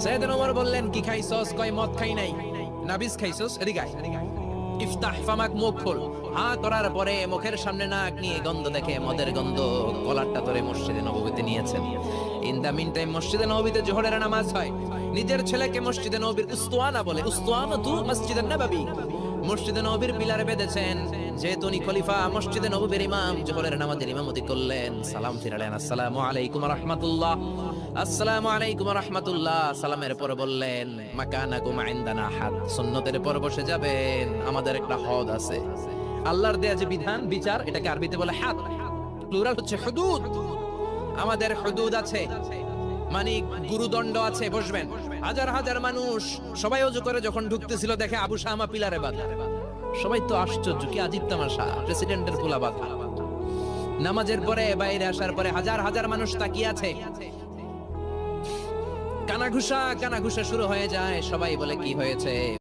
সাইয়েদনা ওমর বললেন, কি খাইছস? কয় মদ খাই নাই। নাবিস খাইছস? এদিকে আয়। ইফতাহ ফামাক, মুখ খোল। হাত করার পরে মুখের সামনে নাক নিয়ে গন্ধ দেখে মদের গন্ধ, কলারটা ধরে মসজিদে নববীতে নিয়েছেন। ইন দা মিন টাইম মসজিদে নববীতে জোহরের নামাজ হয়। নিজের ছেলেকে মসজিদে নববীর উস্তুয়ানা বলে, উস্তুয়ানাতু মসজিদে নববী, মসজিদে নববীর পিলারে বেঁধেছেন। যেহেতু উনি খলিফা, মসজিদে নববীর ইমাম, জোহরের নামাজের ইমামতি করলেন। সালাম ফিরালেন, আসসালামু আলাইকুম ওয়া রাহমাতুল্লাহ, আসসালামু আলাইকুম ওয়া রাহমাতুল্লাহ। সালামের পর বললেন, মাকানাকুম ইনদানা হাদ, সুন্নতের পর বসে যাবেন, আমাদের একটা হদ আছে। আল্লাহর দেয়া যে বিধান, বিচার, এটাকে আরবিতে বলে হাদ, প্লুরাল হচ্ছে হুদুদ। আমাদের হুদুদ আছে, মানে গুরুদণ্ড আছে, বসবেন। হাজার হাজার মানুষ সবাই ওযু করে যখন ঢুকতেছিল, দেখে আবু শামা পিলারে বাঁধা। সবাই তো আশ্চর্য, কি আজীব তামাশা, প্রেসিডেন্টের পোলা বাঁধা। নামাজের পরে বাইরে আসার পরে হাজার হাজার মানুষ তাকিয়ে আছে। কানাঘুষা শুরু হয়ে যায়। সবাই বলে, কি হয়েছে?